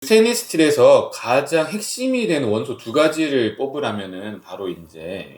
스테인리스 스틸에서 가장 핵심이 되는 원소 두 가지를 뽑으라면은 바로 이제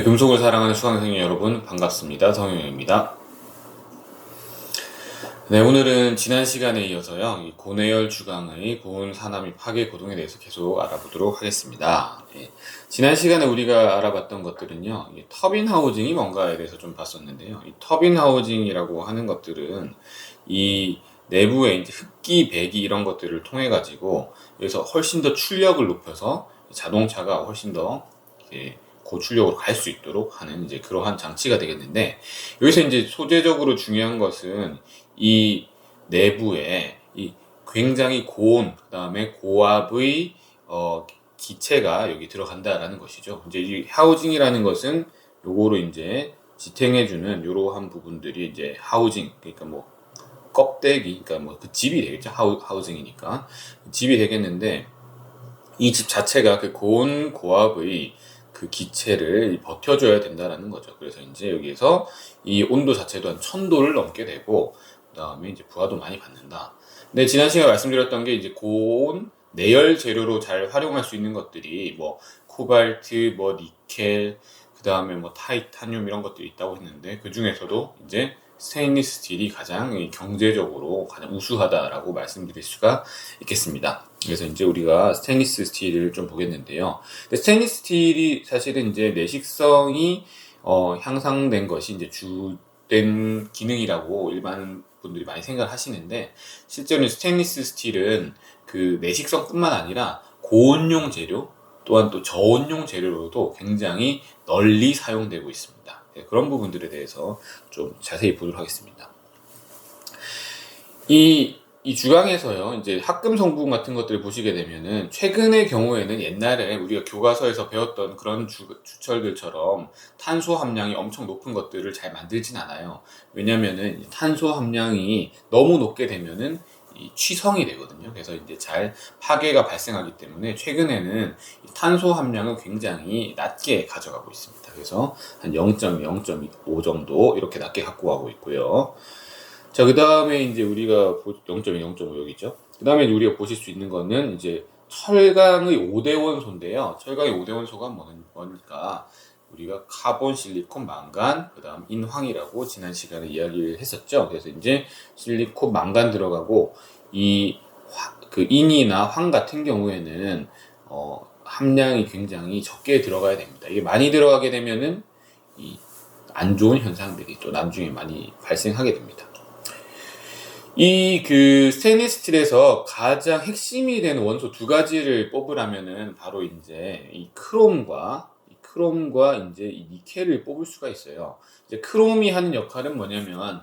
금속을 사랑하는 수강생 여러분 반갑습니다. 성형입니다. 오늘은 지난 시간에 이어서요, 이 고내열 주강의 고온 산화및 파괴 고동에 대해서 계속 알아보도록 하겠습니다. 지난 시간에 우리가 알아봤던 것들은요, 이 터빈 하우징이 뭔가에 대해서 좀 봤었는데요. 이 터빈 하우징이라고 하는 것들은 이 내부에 이제 흡기, 배기 이런 것들을 통해 가지고 여기서 훨씬 더 출력을 높여서 자동차가 훨씬 더 고출력으로 갈 수 있도록 하는 이제 그러한 장치가 되겠는데, 여기서 이제 소재적으로 중요한 것은 이 내부에 이 굉장히 고온, 그 다음에 고압의 기체가 여기 들어간다라는 것이죠. 이제 이 하우징이라는 것은 요거로 이제 지탱해주는 이러한 부분들이 이제 하우징, 그러니까 뭐 껍데기, 그러니까 뭐 그 집이 되겠죠. 하우징이니까 집이 되겠는데, 이 집 자체가 그 고온 고압의 그 기체를 버텨줘야 된다라는 거죠. 그래서 이제 여기에서 이 온도 자체도 한 1000도를 넘게 되고, 그 다음에 이제 부하도 많이 받는다. 근데 지난 시간에 말씀드렸던 게 이제 고온 내열 재료로 잘 활용할 수 있는 것들이 뭐 코발트, 뭐 니켈, 그 다음에 뭐 타이타늄 이런 것들이 있다고 했는데, 그 중에서도 이제 스테인리스 스틸이 가장 경제적으로 가장 우수하다라고 말씀드릴 수가 있겠습니다. 그래서 이제 우리가 스테인리스 스틸을 좀 보겠는데요. 근데 스테인리스 스틸이 사실은 이제 내식성이 향상된 것이 이제 주된 기능이라고 일반 분들이 많이 생각하시는데, 실제로는 스테인리스 스틸은 그 내식성뿐만 아니라 고온용 재료 또한 또 저온용 재료로도 굉장히 널리 사용되고 있습니다. 그런 부분들에 대해서 좀 자세히 보도록 하겠습니다. 이 주강에서요, 이제 합금 성분 같은 것들을 보시게 되면은, 최근의 경우에는 옛날에 우리가 교과서에서 배웠던 그런 주철들처럼 탄소 함량이 엄청 높은 것들을 잘 만들진 않아요. 왜냐면은 탄소 함량이 너무 높게 되면은 이 취성이 되거든요. 그래서 이제 잘 파괴가 발생하기 때문에 최근에는 탄소 함량은 굉장히 낮게 가져가고 있습니다. 그래서 한 0.2, 0.5 정도 이렇게 낮게 갖고 가고 있고요. 자, 그 다음에 이제 우리가 0.2, 0.5 여기죠. 그 다음에 우리가 보실 수 있는 거는 이제 철강의 5대 원소인데요. 철강의 5대 원소가 뭐니까 우리가 카본, 실리콘, 망간, 그 다음 인황이라고 지난 시간에 이야기를 했었죠. 그래서 이제 실리콘, 망간 들어가고 그 인이나 황 같은 경우에는 함량이 굉장히 적게 들어가야 됩니다. 이게 많이 들어가게 되면은 안 좋은 현상들이 또 나중에 많이 발생하게 됩니다. 그 스테인리스 스틸에서 가장 핵심이 되는 원소 두 가지를 뽑으라면은 바로 이제 이 크롬과 이제 이 니켈을 뽑을 수가 있어요. 이제 크롬이 하는 역할은 뭐냐면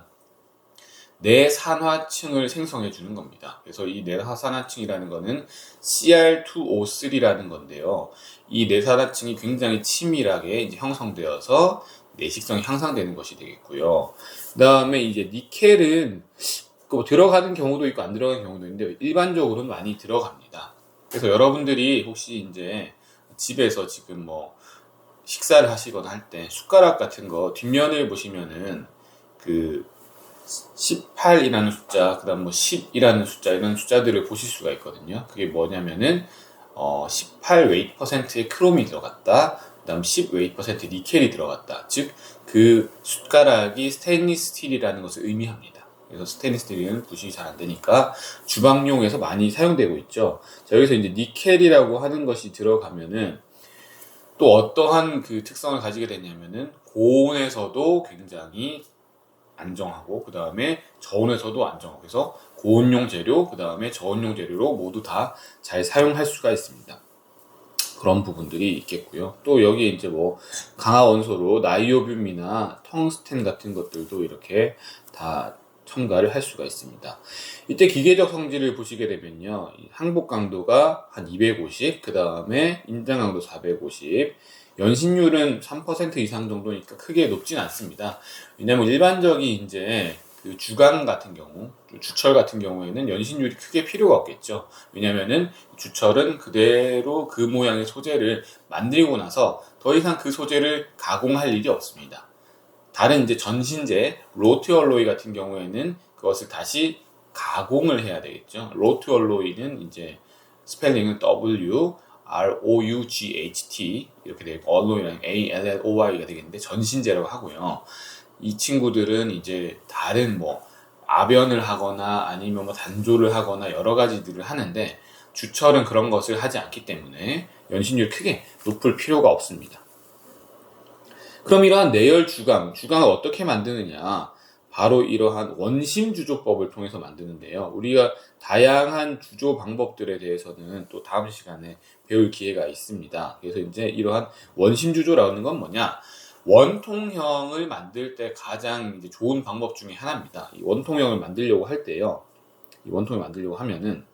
내산화층을 생성해 주는 겁니다. 그래서 이 내산화층이라는 거는 Cr2O3라는 건데요. 이 내산화층이 굉장히 치밀하게 이제 형성되어서 내식성이 향상되는 것이 되겠고요. 그 다음에 이제 니켈은 뭐 들어가는 경우도 있고 안 들어가는 경우도 있는데 일반적으로는 많이 들어갑니다. 그래서 여러분들이 혹시 이제 집에서 지금 뭐 식사를 하시거나 할 때 숟가락 같은 거 뒷면을 보시면은 그 18이라는 숫자, 그 다음 뭐 10이라는 숫자, 이런 숫자들을 보실 수가 있거든요. 그게 뭐냐면은 18 웨이트 퍼센트의 크롬이 들어갔다, 그 다음 10 웨이트 퍼센트 니켈이 들어갔다. 즉 그 숟가락이 스테인리스 스틸이라는 것을 의미합니다. 그래서 스테인리스 스틸은 부식이 잘 안 되니까 주방용에서 많이 사용되고 있죠. 자, 여기서 이제 니켈이라고 하는 것이 들어가면은 또 어떠한 그 특성을 가지게 되냐면은 고온에서도 굉장히 안정하고, 그 다음에 저온에서도 안정하고, 그래서 고온용 재료, 그 다음에 저온용 재료로 모두 다 잘 사용할 수가 있습니다. 그런 부분들이 있겠고요. 또 여기에 이제 뭐 강화 원소로 나이오뷴이나 텅스텐 같은 것들도 이렇게 다 첨가를 할 수가 있습니다. 이때 기계적 성질을 보시게 되면요, 항복 강도가 한 250, 그 다음에 인장 강도 450, 연신율은 3% 이상 정도니까 크게 높진 않습니다. 왜냐면 일반적인 이제 그 주강 같은 경우, 주철 같은 경우에는 연신율이 크게 필요가 없겠죠. 왜냐면은 주철은 그대로 그 모양의 소재를 만들고 나서 더 이상 그 소재를 가공할 일이 없습니다. 다른 이제 전신재, 로트 얼로이 같은 경우에는 그것을 다시 가공을 해야 되겠죠. 로트 얼로이는 이제 스펠링은 W, ROUGHT 이렇게 되고 얼로이랑 ALLOY가 되겠는데 전신재라고 하고요. 이 친구들은 이제 다른 뭐 아변을 하거나 아니면 뭐 단조를 하거나 여러 가지들을 하는데 주철은 그런 것을 하지 않기 때문에 연신율 크게 높을 필요가 없습니다. 그럼 이러한 내열 주강을 어떻게 만드느냐? 바로 이러한 원심 주조법을 통해서 만드는데요. 우리가 다양한 주조 방법들에 대해서는 또 다음 시간에 배울 기회가 있습니다. 그래서 이제 이러한 원심 주조라는 건 뭐냐? 원통형을 만들 때 가장 이제 좋은 방법 중에 하나입니다. 이 원통형을 만들려고 할 때요. 이 원통을 만들려고 하면은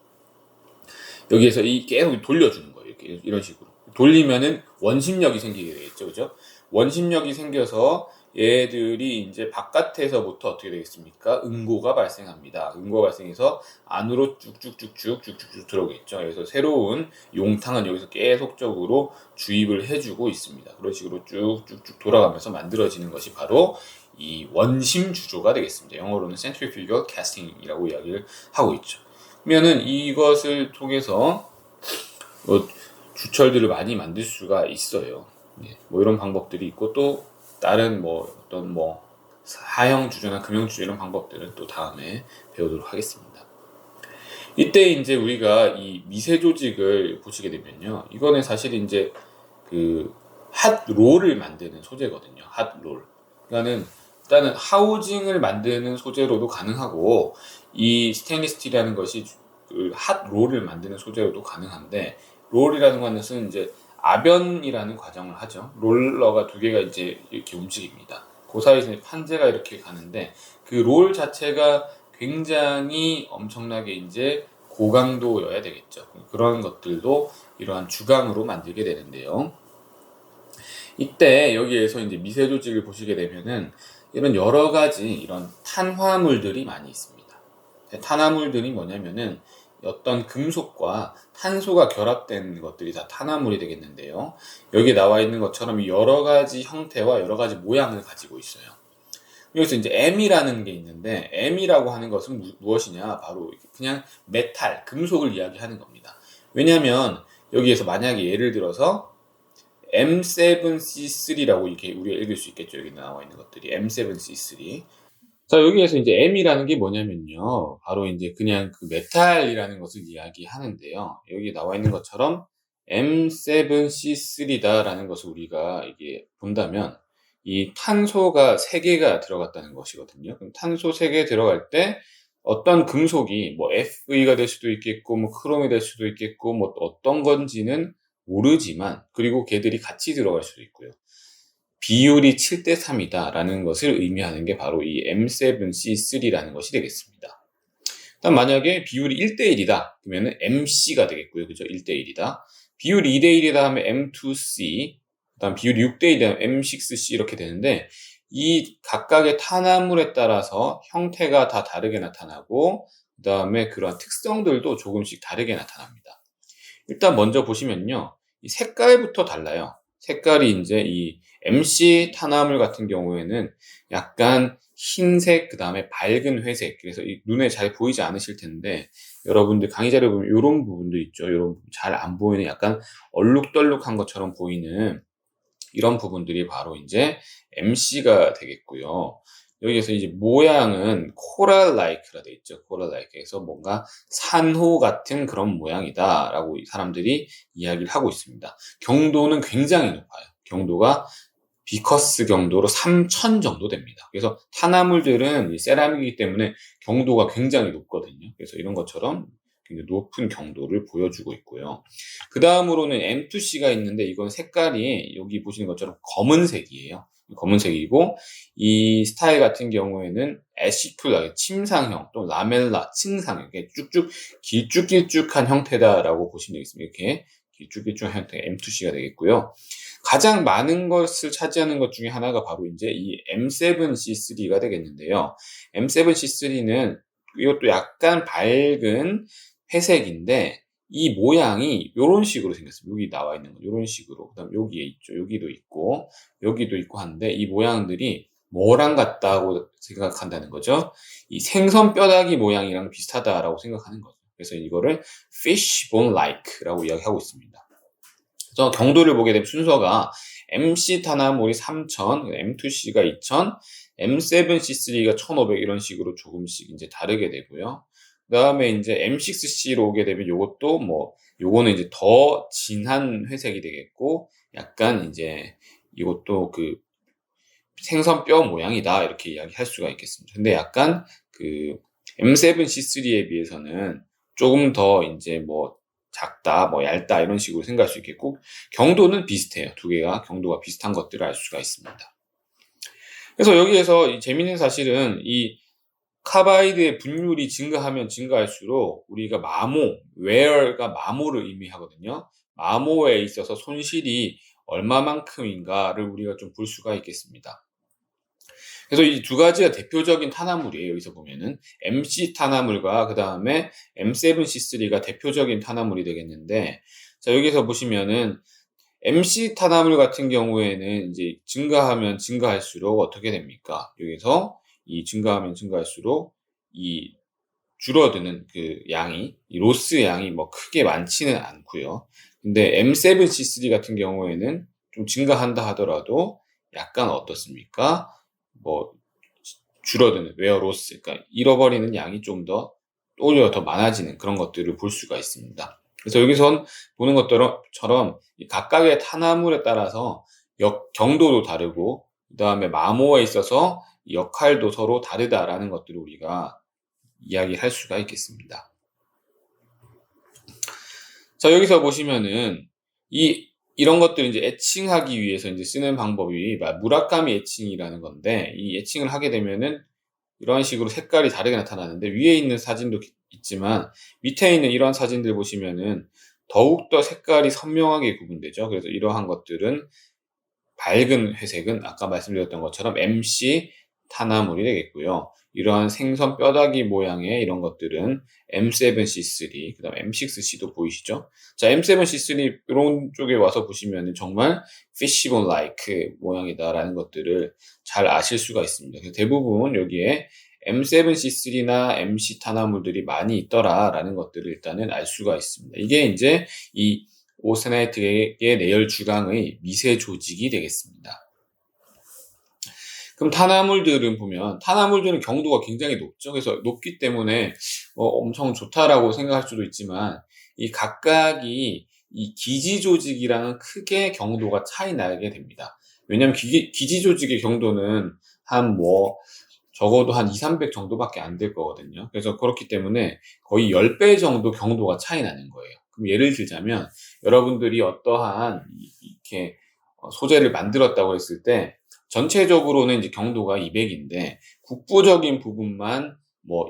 여기에서 이 계속 돌려주는 거예요. 이렇게 이런 식으로. 돌리면은 원심력이 생기게 되겠죠. 그죠? 원심력이 생겨서 얘들이 이제 바깥에서부터 어떻게 되겠습니까? 응고가 발생합니다. 응고가 발생해서 안으로 쭉쭉쭉쭉 들어오겠죠. 그래서 새로운 용탕은 여기서 계속적으로 주입을 해주고 있습니다. 그런 식으로 쭉쭉쭉 돌아가면서 만들어지는 것이 바로 이 원심 주조가 되겠습니다. 영어로는 centrifugal casting이라고 이야기를 하고 있죠. 그러면은 이것을 통해서 주철들을 많이 만들 수가 있어요. 뭐 이런 방법들이 있고 또 다른 뭐 어떤 뭐 하형 주조나 금형 주조 이런 방법들은 또 다음에 배우도록 하겠습니다. 이때 이제 우리가 이 미세 조직을 보시게 되면요, 이거는 사실 이제 그 핫롤을 만드는 소재거든요. 핫롤. 그러니까는 일단은 하우징을 만드는 소재로도 가능하고 이 스테인리스 스틸이라는 것이 그 핫롤을 만드는 소재로도 가능한데 롤이라는 것은 이제 아변이라는 과정을 하죠. 롤러가 두 개가 이제 이렇게 움직입니다. 그 사이에서 판재가 이렇게 가는데 그 롤 자체가 굉장히 엄청나게 이제 고강도여야 되겠죠. 그런 것들도 이러한 주강으로 만들게 되는데요. 이때 여기에서 이제 미세 조직을 보시게 되면은 이런 여러 가지 이런 탄화물들이 많이 있습니다. 탄화물들이 뭐냐면은 어떤 금속과 탄소가 결합된 것들이 다 탄화물이 되겠는데요. 여기 나와 있는 것처럼 여러 가지 형태와 여러 가지 모양을 가지고 있어요. 여기서 이제 M이라는 게 있는데 M이라고 하는 것은 무엇이냐? 바로 그냥 메탈, 금속을 이야기하는 겁니다. 왜냐하면 여기에서 만약에 예를 들어서 M7C3라고 이렇게 우리가 읽을 수 있겠죠. 여기 나와 있는 것들이 M7C3. 자, 여기에서 이제 M이라는 게 뭐냐면요. 바로 이제 그냥 그 메탈이라는 것을 이야기하는데요. 여기 나와 있는 것처럼 M7C3다라는 것을 우리가 이게 본다면 이 탄소가 3개가 들어갔다는 것이거든요. 그럼 탄소 3개 들어갈 때 어떤 금속이 뭐 Fe가 될 수도 있겠고 뭐 크롬이 될 수도 있겠고 뭐 어떤 건지는 모르지만 그리고 걔들이 같이 들어갈 수도 있고요. 비율이 7대3이다 라는 것을 의미하는 게 바로 이 M7C3라는 것이 되겠습니다. 일단 만약에 비율이 1대1이다 그러면 MC가 되겠고요. 그죠? 1대1이다. 비율이 2대1이다 하면 M2C, 그 다음 비율이 6대1이다 하면 M6C 이렇게 되는데 이 각각의 탄화물에 따라서 형태가 다 다르게 나타나고 그 다음에 그런 특성들도 조금씩 다르게 나타납니다. 일단 먼저 보시면요. 이 색깔부터 달라요. 색깔이 이제 이 MC 탄화물 같은 경우에는 약간 흰색, 그 다음에 밝은 회색. 그래서 이 눈에 잘 보이지 않으실 텐데, 여러분들 강의 자료 보면 이런 부분도 있죠. 이런 잘 안 보이는 약간 얼룩덜룩한 것처럼 보이는 이런 부분들이 바로 이제 MC가 되겠고요. 여기에서 이제 모양은 코랄 라이크라 돼 있죠. 코랄 라이크에서 뭔가 산호 같은 그런 모양이다라고 사람들이 이야기를 하고 있습니다. 경도는 굉장히 높아요. 경도가 비커스 경도로 3000 정도 됩니다. 그래서 탄화물들은 세라믹이기 때문에 경도가 굉장히 높거든요. 그래서 이런 것처럼 굉장히 높은 경도를 보여주고 있고요. 그 다음으로는 M2C가 있는데 이건 색깔이 여기 보시는 것처럼 검은색이에요. 검은색이고 이 스타일 같은 경우에는 애시큘라, 침상형 또 라멜라, 층상 이렇게 쭉쭉 길쭉길쭉한 형태다라고 보시면 되겠습니다. 이렇게 길쭉길쭉한 형태 M2C가 되겠고요. 가장 많은 것을 차지하는 것 중에 하나가 바로 이제 이 M7C3가 되겠는데요. M7C3는 이것도 약간 밝은 회색인데 이 모양이 이런 식으로 생겼습니다. 여기 나와 있는 거 이런 식으로. 그다음 여기에 있죠. 여기도 있고 하는데 이 모양들이 뭐랑 같다고 생각한다는 거죠. 이 생선 뼈다귀 모양이랑 비슷하다라고 생각하는 거죠. 그래서 이거를 fishbone like라고 이야기하고 있습니다. 그래서 경도를 보게 되면 순서가 MC 타나몰이 3000, M2C가 2000, M7C3가 1500 이런 식으로 조금씩 이제 다르게 되고요. 그 다음에 이제 M6C로 오게 되면 요것도 요거는 이제 더 진한 회색이 되겠고, 약간 이제 이것도 그 생선 뼈 모양이다 이렇게 이야기할 수가 있겠습니다. 근데 약간 그 M7C3에 비해서는 조금 더 이제 작다, 얇다 이런 식으로 생각할 수 있겠고 경도는 비슷해요. 두 개가 경도가 비슷한 것들을 알 수가 있습니다. 그래서 여기에서 재미있는 사실은 이 카바이드의 분율이 증가하면 증가할수록 우리가 wear가 마모를 의미하거든요. 마모에 있어서 손실이 얼마만큼인가를 우리가 좀 볼 수가 있겠습니다. 그래서 이 두 가지가 대표적인 탄화물이에요. 여기서 보면은 MC 탄화물과 그 다음에 M7C3가 대표적인 탄화물이 되겠는데, 자 여기서 보시면은 MC 탄화물 같은 경우에는 이제 증가하면 증가할수록 어떻게 됩니까? 여기서 이 증가하면 증가할수록 이 줄어드는 그 양이, 이 로스 양이 크게 많지는 않고요. 근데 M7C3 같은 경우에는 좀 증가한다 하더라도 약간 어떻습니까? 줄어드는 웨어 로스, 그러니까 잃어버리는 양이 좀 더 오히려 더 많아지는 그런 것들을 볼 수가 있습니다. 그래서 여기선 보는 것처럼 각각의 탄화물에 따라서 경도도 다르고 그 다음에 마모에 있어서 역할도 서로 다르다라는 것들을 우리가 이야기할 수가 있겠습니다. 자 여기서 보시면은 이런 것들을 이제 애칭하기 위해서 이제 쓰는 방법이 무라카미 애칭이라는 건데, 이 애칭을 하게 되면은 이런 식으로 색깔이 다르게 나타나는데, 위에 있는 사진도 있지만 밑에 있는 이런 사진들 보시면은 더욱더 색깔이 선명하게 구분되죠. 그래서 이러한 것들은 밝은 회색은 아까 말씀드렸던 것처럼 MC 탄화물이 되겠고요. 이러한 생선 뼈다귀 모양의 이런 것들은 M7C3, 그 다음 M6C도 보이시죠? 자, M7C3 이런 쪽에 와서 보시면 정말 fishbone like 모양이다라는 것들을 잘 아실 수가 있습니다. 그래서 대부분 여기에 M7C3나 MC 탄화물들이 많이 있더라라는 것들을 일단은 알 수가 있습니다. 이게 이제 이 오세나이트의 내열 주강의 미세 조직이 되겠습니다. 그럼 탄화물들은 경도가 굉장히 높죠. 그래서 높기 때문에 엄청 좋다라고 생각할 수도 있지만, 이 각각이 이 기지 조직이랑은 크게 경도가 차이 나게 됩니다. 왜냐하면 기지 조직의 경도는 적어도 한 2, 300 정도밖에 안 될 거거든요. 그래서 그렇기 때문에 거의 10배 정도 경도가 차이 나는 거예요. 그럼 예를 들자면 여러분들이 어떠한 이렇게 소재를 만들었다고 했을 때 전체적으로는 이제 경도가 200인데 국부적인 부분만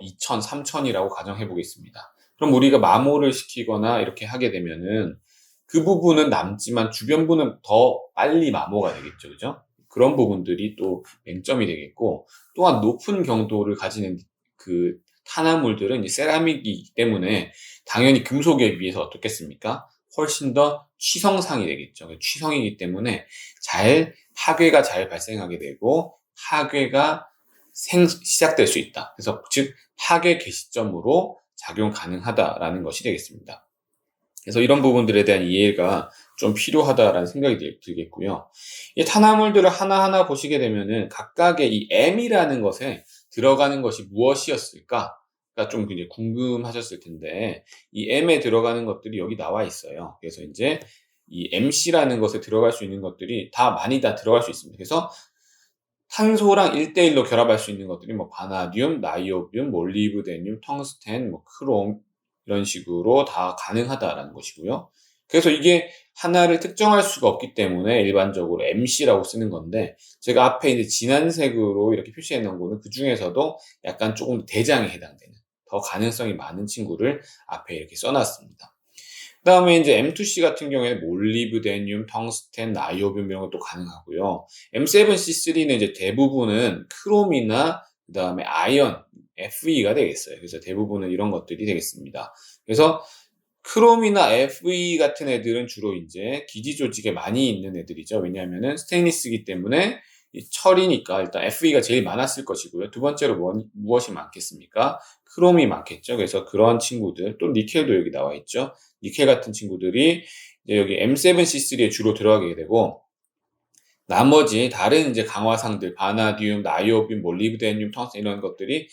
2000, 3000이라고 가정해 보겠습니다. 그럼 우리가 마모를 시키거나 이렇게 하게 되면은 그 부분은 남지만 주변부는 더 빨리 마모가 되겠죠. 그죠? 그런 부분들이 또 맹점이 되겠고, 또한 높은 경도를 가지는 그 탄화물들은 이제 세라믹이기 때문에 당연히 금속에 비해서 어떻겠습니까? 훨씬 더 취성상이 되겠죠. 취성이기 때문에 파괴가 잘 발생하게 되고 파괴가 시작될 수 있다. 그래서 즉 파괴 개시점으로 작용 가능하다라는 것이 되겠습니다. 그래서 이런 부분들에 대한 이해가 좀 필요하다라는 생각이 들겠고요. 이 탄화물들을 하나하나 보시게 되면은 각각의 이 M이라는 것에 들어가는 것이 무엇이었을까?가 좀 이제 궁금하셨을 텐데, 이 M에 들어가는 것들이 여기 나와 있어요. 그래서 이제 이 MC라는 것에 들어갈 수 있는 것들이 많이 다 들어갈 수 있습니다. 그래서 탄소랑 1대1로 결합할 수 있는 것들이 바나듐, 나이오듐, 몰리브데늄, 텅스텐, 크롬 이런 식으로 다 가능하다라는 것이고요. 그래서 이게 하나를 특정할 수가 없기 때문에 일반적으로 MC라고 쓰는 건데, 제가 앞에 이제 진한 색으로 이렇게 표시해 놓은 거는 그 중에서도 약간 조금 대장에 해당되는 더 가능성이 많은 친구를 앞에 이렇게 써놨습니다. 그 다음에 이제 M2C 같은 경우에는 몰리브데늄, 텅스텐, 나이오뷴 이런 것도 가능하고요. M7C3는 이제 대부분은 크롬이나 그 다음에 아이언, FE가 되겠어요. 그래서 대부분은 이런 것들이 되겠습니다. 그래서 크롬이나 FE 같은 애들은 주로 이제 기지 조직에 많이 있는 애들이죠. 왜냐하면은 스테인리스이기 때문에 철이니까 일단 FE가 제일 많았을 것이고요. 두 번째로 무엇이 많겠습니까? 크롬이 많겠죠. 그래서 그런 친구들, 또 니켈도 여기 나와 있죠. 니켈 같은 친구들이 여기 M7C3에 주로 들어가게 되고, 나머지 다른 이제 강화상들, 바나듐, 나이오뷴, 몰리브데늄, 텅스텐 이런 것들이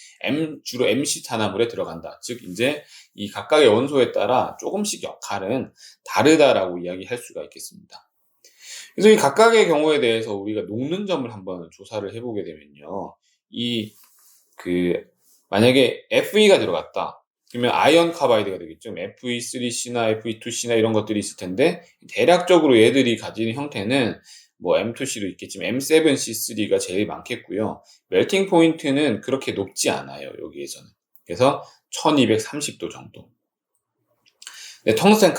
주로 MC 탄화물에 들어간다. 즉 이제 이 각각의 원소에 따라 조금씩 역할은 다르다라고 이야기할 수가 있겠습니다. 그래서 이 각각의 경우에 대해서 우리가 녹는 점을 한번 조사를 해보게 되면요, 만약에 FE가 들어갔다. 그러면 아이언 카바이드가 되겠죠. FE3C나 FE2C나 이런 것들이 있을 텐데, 대략적으로 얘들이 가지는 형태는 뭐 M2C도 있겠지만 M7C3가 제일 많겠고요. 멜팅 포인트는 그렇게 높지 않아요, 여기에서는. 그래서 1230도 정도. 네, 텅스텐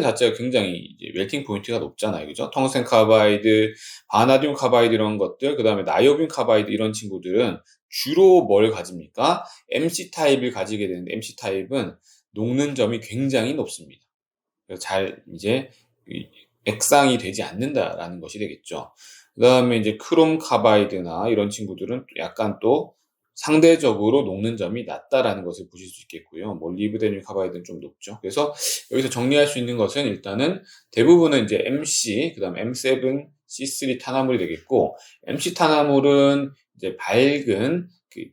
자체가 굉장히 이제 멜팅 포인트가 높잖아요. 그죠? 텅스텐 카바이드, 바나듐 카바이드 이런 것들, 그 다음에 나이오뷴 카바이드 이런 친구들은 주로 뭘 가집니까? MC 타입을 가지게 되는데, MC 타입은 녹는 점이 굉장히 높습니다. 그래서 이제 액상이 되지 않는다라는 것이 되겠죠. 그 다음에 이제 크롬 카바이드나 이런 친구들은 약간 또 상대적으로 녹는 점이 낮다라는 것을 보실 수 있겠고요. 몰리브데늄 카바이드는 좀 높죠. 그래서 여기서 정리할 수 있는 것은 일단은 대부분은 이제 MC, 그 다음 M7, C3 탄화물이 되겠고, MC 탄화물은 이제 밝은 그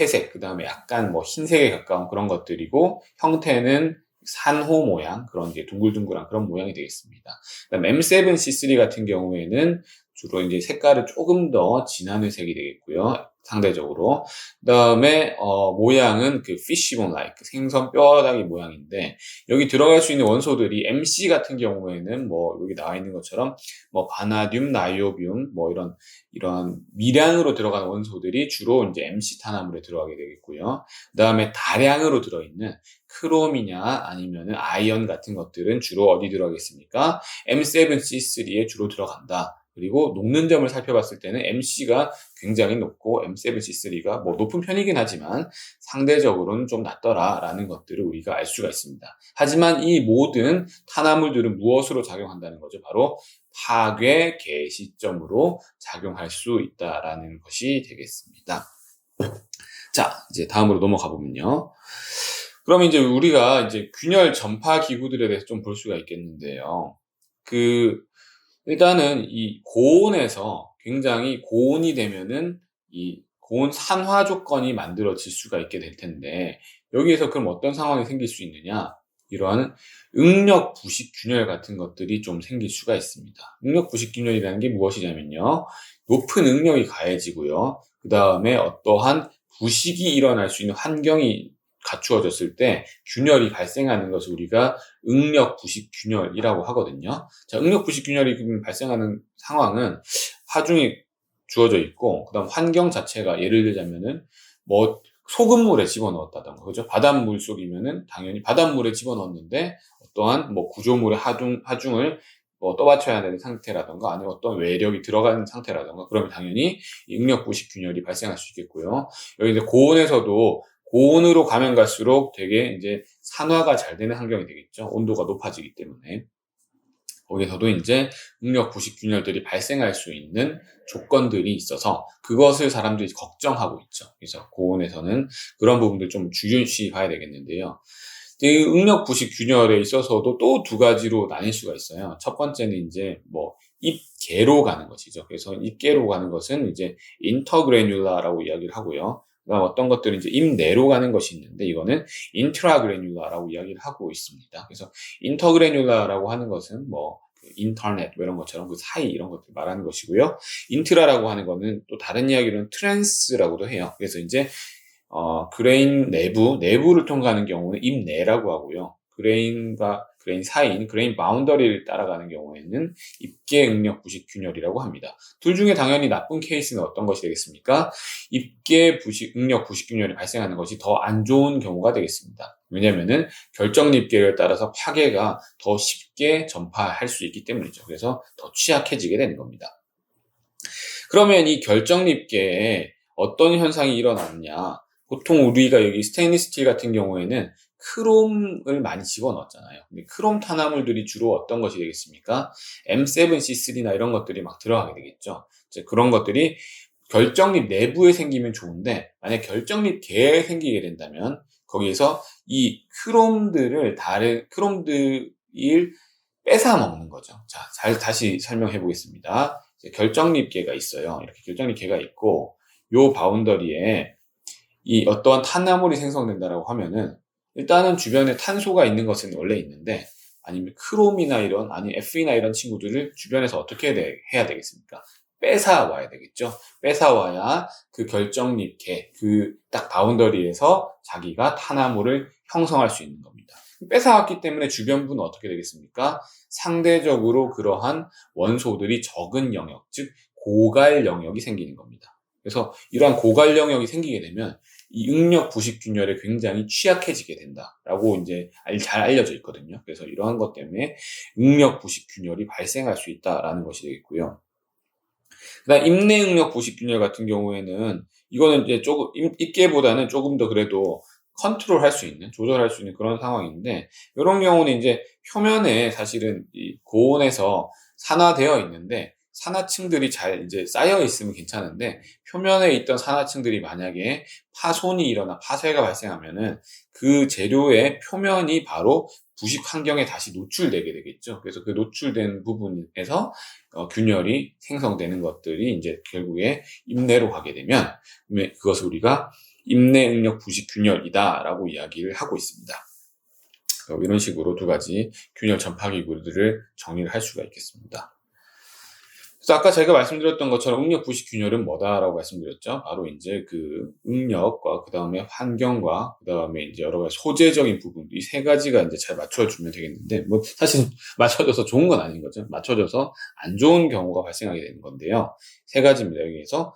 회색, 그 다음에 약간 뭐 흰색에 가까운 그런 것들이고, 형태는 산호 모양, 그런 게 둥글둥글한 그런 모양이 되겠습니다. 그다음 M7C3 같은 경우에는 주로 이제 색깔은 조금 더 진한 회색이 되겠고요. 상대적으로. 그다음에 모양은 그 피쉬본 라이크 생선 뼈다귀 모양인데, 여기 들어갈 수 있는 원소들이 MC 같은 경우에는 뭐 여기 나와 있는 것처럼 뭐 바나듐, 나이오뷴 뭐 이런 미량으로 들어가는 원소들이 주로 이제 MC 탄화물에 들어가게 되겠고요. 그다음에 다량으로 들어있는 크롬이냐 아니면은 아이언 같은 것들은 주로 어디 들어가겠습니까? M7C3에 주로 들어간다. 그리고 녹는 점을 살펴봤을 때는 MC가 굉장히 높고 M7C3가 뭐 높은 편이긴 하지만 상대적으로는 좀 낮더라라는 것들을 우리가 알 수가 있습니다. 하지만 이 모든 탄화물들은 무엇으로 작용한다는 거죠? 바로 파괴 개시점으로 작용할 수 있다라는 것이 되겠습니다. 자, 이제 다음으로 넘어가 보면요. 그러면 이제 우리가 이제 균열 전파 기구들에 대해서 좀 볼 수가 있겠는데요. 일단은 이 고온에서 굉장히 고온이 되면은 이 고온 산화 조건이 만들어질 수가 있게 될 텐데, 여기에서 그럼 어떤 상황이 생길 수 있느냐? 이러한 응력 부식 균열 같은 것들이 좀 생길 수가 있습니다. 응력 부식 균열이라는 게 무엇이냐면요, 높은 응력이 가해지고요. 그 다음에 어떠한 부식이 일어날 수 있는 환경이 갖추어졌을 때 균열이 발생하는 것을 우리가 응력 부식 균열이라고 하거든요. 자, 응력 부식 균열이 발생하는 상황은 하중이 주어져 있고, 그다음 환경 자체가 예를 들자면은 뭐 소금물에 집어넣었다던가, 그죠? 바닷물 속이면은 당연히 바닷물에 집어넣었는데 어떠한 뭐 구조물의 하중을 뭐 떠받쳐야 되는 상태라던가 아니면 어떤 외력이 들어가는 상태라던가, 그러면 당연히 이 응력 부식 균열이 발생할 수 있겠고요. 여기 이제 고온에서도 고온으로 가면 갈수록 되게 이제 산화가 잘 되는 환경이 되겠죠. 온도가 높아지기 때문에. 거기서도 이제 응력 부식 균열들이 발생할 수 있는 조건들이 있어서 그것을 사람들이 걱정하고 있죠. 그래서 고온에서는 그런 부분들 좀 주의시 봐야 되겠는데요. 이 응력 부식 균열에 있어서도 또 두 가지로 나뉠 수가 있어요. 첫 번째는 이제 뭐 입계로 가는 것이죠. 그래서 입계로 가는 것은 이제 인터그래뉴라라고 이야기를 하고요. 그다음 어떤 것들은 이제 입 내로 가는 것이 있는데, 이거는 인트라그래뉴라라고 이야기를 하고 있습니다. 그래서 인터그래뉴라라고 하는 것은 뭐 인터넷 이런 것처럼 그 사이 이런 것들 말하는 것이고요. 인트라라고 하는 거는 또 다른 이야기로는 트랜스라고도 해요. 그래서 이제 그레인 내부를 통과하는 경우는 입내라고 하고요. 그레인 사이인 그레인 바운더리를 따라가는 경우에는 입계 응력 부식 균열이라고 합니다. 둘 중에 당연히 나쁜 케이스는 어떤 것이 되겠습니까? 응력 부식 균열이 발생하는 것이 더 안 좋은 경우가 되겠습니다. 왜냐하면은 결정립계를 따라서 파괴가 더 쉽게 전파할 수 있기 때문이죠. 그래서 더 취약해지게 되는 겁니다. 그러면 이 결정립계에 어떤 현상이 일어나느냐? 보통 우리가 여기 스테인리스 스틸 같은 경우에는 크롬을 많이 집어넣었잖아요. 근데 크롬 탄화물들이 주로 어떤 것이 되겠습니까? M7C3나 이런 것들이 막 들어가게 되겠죠. 이제 그런 것들이 결정립 내부에 생기면 좋은데, 만약 결정립 계에 생기게 된다면 거기에서 이 크롬들을 뺏어 먹는 거죠. 자, 다시 설명해 보겠습니다. 결정립계가 있어요. 이렇게 결정립계가 있고, 요 바운더리에 이 어떠한 탄화물이 생성된다라고 하면은, 일단은 주변에 탄소가 있는 것은 원래 있는데, 아니면 크롬이나 아니면 F나 이런 친구들을 주변에서 어떻게 해야 되겠습니까? 뺏어와야 되겠죠. 뺏어와야 그 결정립계, 딱 바운더리에서 자기가 탄화물을 형성할 수 있는 겁니다. 뺏어왔기 때문에 주변부는 어떻게 되겠습니까? 상대적으로 그러한 원소들이 적은 영역, 즉 고갈 영역이 생기는 겁니다. 그래서 이러한 고갈 영역이 생기게 되면 이 응력 부식 균열에 굉장히 취약해지게 된다라고 이제 잘 알려져 있거든요. 그래서 이러한 것 때문에 응력 부식 균열이 발생할 수 있다라는 것이 되겠고요. 그다음 입내 응력 부식 균열 같은 경우에는 이거는 이제 조금 입계보다는 조금 더 그래도 조절할 수 있는 그런 상황인데, 이런 경우는 이제 표면에 사실은 이 고온에서 산화되어 있는데 산화층들이 잘 이제 쌓여 있으면 괜찮은데, 표면에 있던 산화층들이 만약에 파손이 일어나 파쇄가 발생하면은 그 재료의 표면이 바로 부식 환경에 다시 노출되게 되겠죠. 그래서 그 노출된 부분에서 균열이 생성되는 것들이 이제 결국에 입내로 가게 되면 그것을 우리가 입내 응력 부식 균열이다라고 이야기를 하고 있습니다. 이런 식으로 두 가지 균열 전파 기구들을 정리를 할 수가 있겠습니다. 그래서 아까 제가 말씀드렸던 것처럼 응력 부식 균열은 뭐다라고 말씀드렸죠. 바로 이제 그 응력과 그 다음에 환경과 그 다음에 이제 여러 가지 소재적인 부분, 이 세 가지가 이제 잘 맞춰주면 되겠는데, 뭐 사실 맞춰져서 좋은 건 아닌 거죠. 맞춰져서 안 좋은 경우가 발생하게 되는 건데요. 세 가지입니다. 여기에서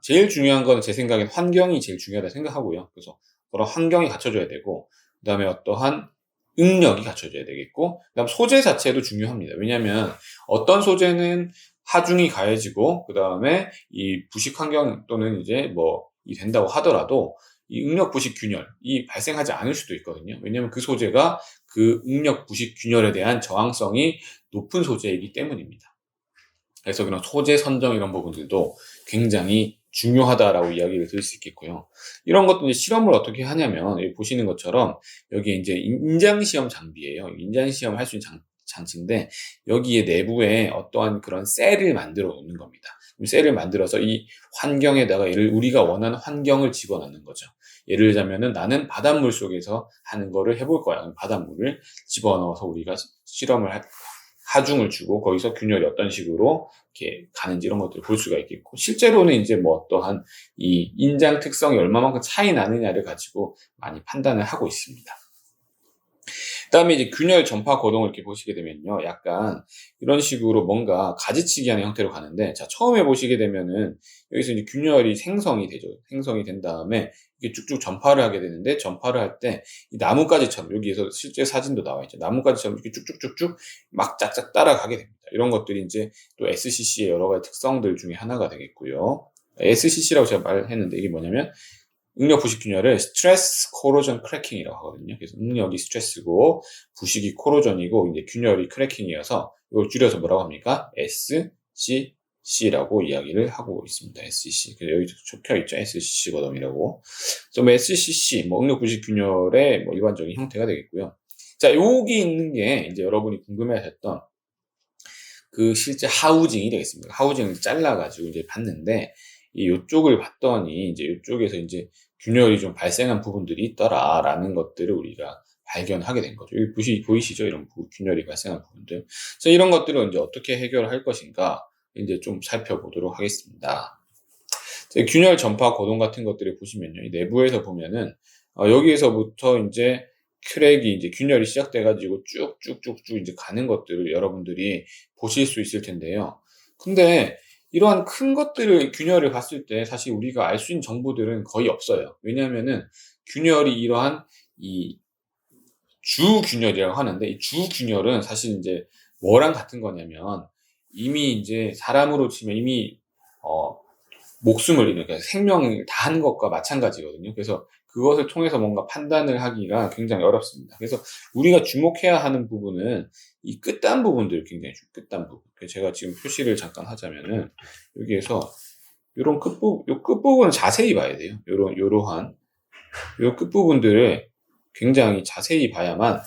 제일 중요한 거는 제 생각엔 환경이 제일 중요하다 생각하고요. 그래서 그런 환경이 갖춰져야 되고, 그 다음에 어떠한 응력이 갖춰져야 되겠고, 그다음 소재 자체도 중요합니다. 왜냐하면 어떤 소재는 하중이 가해지고 그 다음에 이 부식 환경 또는 이제 이 된다고 하더라도 이 응력 부식 균열이 발생하지 않을 수도 있거든요. 왜냐하면 그 소재가 그 응력 부식 균열에 대한 저항성이 높은 소재이기 때문입니다. 그래서 그런 소재 선정 이런 부분들도 굉장히 중요하다라고 이야기를 드릴 수 있겠고요. 이런 것도 이제 실험을 어떻게 하냐면, 여기 보시는 것처럼 여기 이제 인장시험 장비예요. 인장시험 할 수 있는 장치인데, 여기에 내부에 어떠한 그런 셀을 만들어 놓는 겁니다. 셀을 만들어서 이 환경에다가 우리가 원하는 환경을 집어넣는 거죠. 예를 들자면은 나는 바닷물 속에서 하는 거를 해볼 거야. 바닷물을 집어넣어서 우리가 하중을 주고 거기서 균열이 어떤 식으로 이렇게 가는지 이런 것들을 볼 수가 있겠고, 실제로는 이제 어떠한 이 인장 특성이 얼마만큼 차이 나느냐를 가지고 많이 판단을 하고 있습니다. 그다음에 이제 균열 전파 거동을 이렇게 보시게 되면요, 약간 이런 식으로 뭔가 가지치기 하는 형태로 가는데, 자, 처음에 보시게 되면은 여기서 이제 균열이 생성이 되죠. 생성이 된 다음에 이게 쭉쭉 전파를 하게 되는데, 전파를 할 때 이 나뭇가지처럼, 여기에서 실제 사진도 나와 있죠. 나뭇가지처럼 이렇게 쭉쭉쭉쭉 막 짝짝 따라가게 됩니다. 이런 것들이 이제 또 SCC의 여러 가지 특성들 중에 하나가 되겠고요. SCC라고 제가 말했는데 이게 뭐냐면 응력 부식 균열을 스트레스 코로전 크래킹이라고 하거든요. 그래서 응력이 스트레스고 부식이 코로전이고 이제 균열이 크래킹이어서 이걸 줄여서 뭐라고 합니까? SCC라고 이야기를 하고 있습니다. SCC. 그래서 여기 적혀 있죠. SCC 거동이라고. 그래서 SCC, 응력 부식 균열의 일반적인 형태가 되겠고요. 자, 여기 있는 게 이제 여러분이 궁금해하셨던 그 실제 하우징이 되겠습니다. 하우징을 잘라가지고 이제 봤는데, 이쪽을 봤더니 이제 이쪽에서 이제 균열이 좀 발생한 부분들이 있더라라는 것들을 우리가 발견하게 된 거죠. 여기 보이시죠? 이런 균열이 발생한 부분들. 그래서 이런 것들을 이제 어떻게 해결할 것인가 이제 좀 살펴보도록 하겠습니다. 균열 전파 거동 같은 것들을 보시면요. 이 내부에서 보면은, 여기에서부터 이제 크랙이 이제 균열이 시작돼가지고 쭉쭉쭉쭉 이제 가는 것들을 여러분들이 보실 수 있을 텐데요. 근데 이러한 큰 것들을, 균열을 봤을 때 사실 우리가 알 수 있는 정보들은 거의 없어요. 왜냐하면은 균열이 이러한 이 주균열이라고 하는데, 이 주균열은 사실 이제 뭐랑 같은 거냐면, 이미 이제 사람으로 치면 이미 목숨을 잃는, 그러니까 생명을 다한 것과 마찬가지거든요. 그래서 그것을 통해서 뭔가 판단을 하기가 굉장히 어렵습니다. 그래서 우리가 주목해야 하는 부분은 이 끝단 부분들, 굉장히 끝단 부분. 제가 지금 표시를 잠깐 하자면은, 여기에서 요런 요 끝부분을 자세히 봐야 돼요. 요러한 요 끝부분들을 굉장히 자세히 봐야만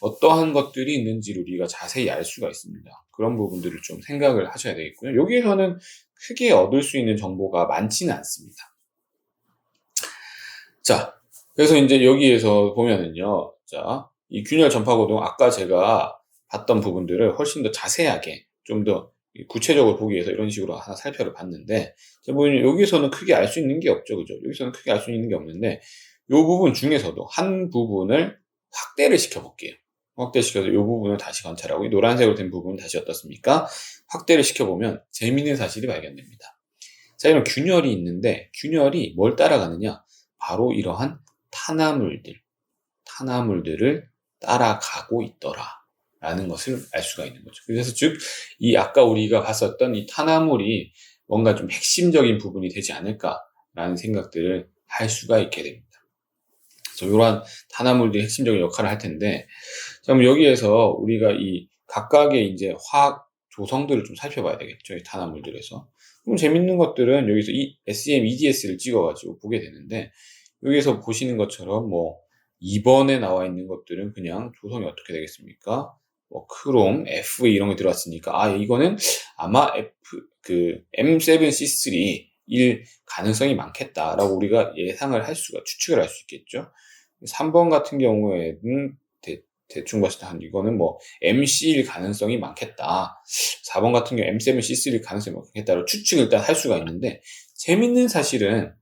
어떠한 것들이 있는지를 우리가 자세히 알 수가 있습니다. 그런 부분들을 좀 생각을 하셔야 되겠고요. 여기에서는 크게 얻을 수 있는 정보가 많지는 않습니다. 자, 그래서 이제 여기에서 보면은요, 자, 이 균열 전파 거동, 아까 제가 봤던 부분들을 훨씬 더 자세하게, 좀 더 구체적으로 보기 위해서 이런 식으로 하나 살펴를 봤는데, 여기서는 크게 알 수 있는 게 없죠, 그죠? 여기서는 크게 알 수 있는 게 없는데, 이 부분 중에서도 한 부분을 확대를 시켜볼게요. 확대시켜서 이 부분을 다시 관찰하고, 이 노란색으로 된 부분은 다시 어떻습니까? 확대를 시켜보면 재미있는 사실이 발견됩니다. 자, 이런 균열이 있는데, 균열이 뭘 따라가느냐? 바로 이러한 탄화물들을 따라가고 있더라 라는 것을 알 수가 있는 거죠. 그래서 즉, 이 아까 우리가 봤었던 이 탄화물이 뭔가 좀 핵심적인 부분이 되지 않을까라는 생각들을 할 수가 있게 됩니다. 그래서 이러한 탄화물들이 핵심적인 역할을 할 텐데, 자, 그럼 여기에서 우리가 이 각각의 이제 화학 조성들을 좀 살펴봐야 되겠죠. 이 탄화물들에서. 그럼 재밌는 것들은 여기서 이 SEM EDS를 찍어가지고 보게 되는데, 여기서 보시는 것처럼 뭐 2번에 나와 있는 것들은 그냥 조성이 어떻게 되겠습니까? 뭐 크롬, F 이런 게 들어왔으니까, 이거는 아마 M7C3 일 가능성이 많겠다라고 우리가 예상을 할 수가, 추측을 할 수 있겠죠. 3번 같은 경우에는 대충 봤을 때 이거는 뭐 MC1 가능성이 많겠다. 4번 같은 경우 M7C3 가능성이 많겠다로 추측을 일단 할 수가 있는데, 재밌는 사실은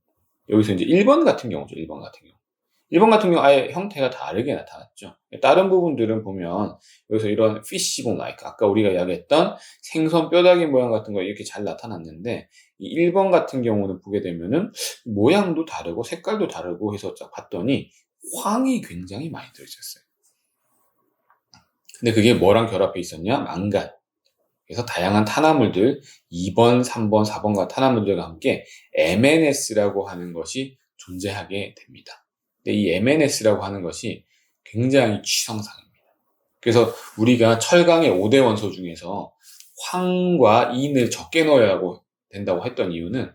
여기서 이제 1번 같은 경우죠. 1번 같은 경우 아예 형태가 다르게 나타났죠. 다른 부분들은 보면 여기서 이런 fishbone like, 아까 우리가 이야기했던 생선 뼈다귀 모양 같은 거 이렇게 잘 나타났는데, 이 1번 같은 경우는 보게 되면은 모양도 다르고 색깔도 다르고 해서 딱 봤더니 황이 굉장히 많이 들어있었어요. 근데 그게 뭐랑 결합해 있었냐? 망간. 그래서 다양한 탄화물들, 2번, 3번, 4번과 탄화물들과 함께 MNS라고 하는 것이 존재하게 됩니다. 근데 이 MNS라고 하는 것이 굉장히 취성상입니다. 그래서 우리가 철강의 5대 원소 중에서 황과 인을 적게 넣어야 된다고 했던 이유는,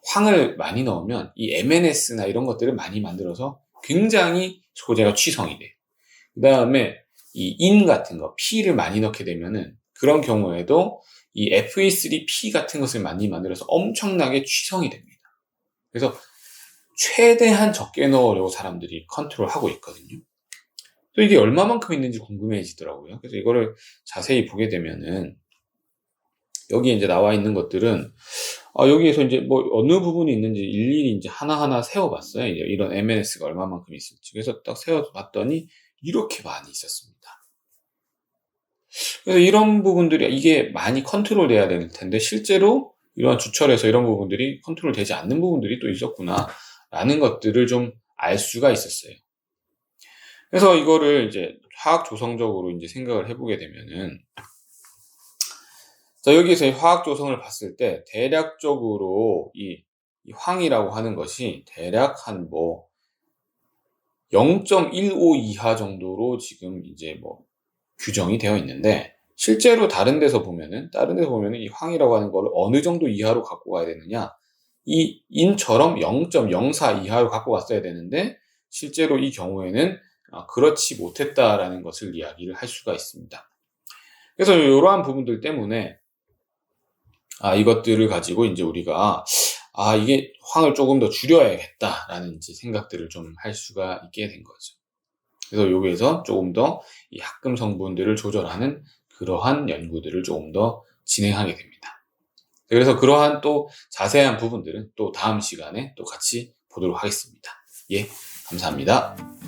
황을 많이 넣으면 이 MNS나 이런 것들을 많이 만들어서 굉장히 소재가 취성이 돼요. 그 다음에 이 인 같은 거, P를 많이 넣게 되면은 그런 경우에도 이 Fe3P 같은 것을 많이 만들어서 엄청나게 취성이 됩니다. 그래서 최대한 적게 넣으려고 사람들이 컨트롤하고 있거든요. 또 이게 얼마만큼 있는지 궁금해지더라고요. 그래서 이거를 자세히 보게 되면은, 여기에 이제 나와 있는 것들은, 여기에서 이제 뭐 어느 부분이 있는지 일일이 이제 하나하나 세워봤어요. 이런 MNS가 얼마만큼 있을지. 그래서 딱 세워봤더니 이렇게 많이 있었습니다. 그래서 이런 부분들이, 이게 많이 컨트롤 돼야 될 텐데, 실제로 이러한 주철에서 이런 부분들이 컨트롤 되지 않는 부분들이 또 있었구나 라는 것들을 좀 알 수가 있었어요. 그래서 이거를 이제 화학 조성적으로 이제 생각을 해보게 되면은, 자, 여기서 이 화학 조성을 봤을 때 대략적으로 이 황이라고 하는 것이 대략 한 뭐 0.15 이하 정도로 지금 이제 뭐 규정이 되어 있는데, 실제로 다른 데서 보면은 이 황이라고 하는 걸 어느 정도 이하로 갖고 가야 되느냐, 이 인처럼 0.04 이하로 갖고 갔어야 되는데, 실제로 이 경우에는 그렇지 못했다라는 것을 이야기를 할 수가 있습니다. 그래서 이러한 부분들 때문에 이것들을 가지고 이제 우리가 이게 황을 조금 더 줄여야겠다라는 이제 생각들을 좀 할 수가 있게 된 거죠. 그래서 여기에서 조금 더 이 합금 성분들을 조절하는 그러한 연구들을 조금 더 진행하게 됩니다. 그래서 그러한 또 자세한 부분들은 또 다음 시간에 또 같이 보도록 하겠습니다. 예, 감사합니다.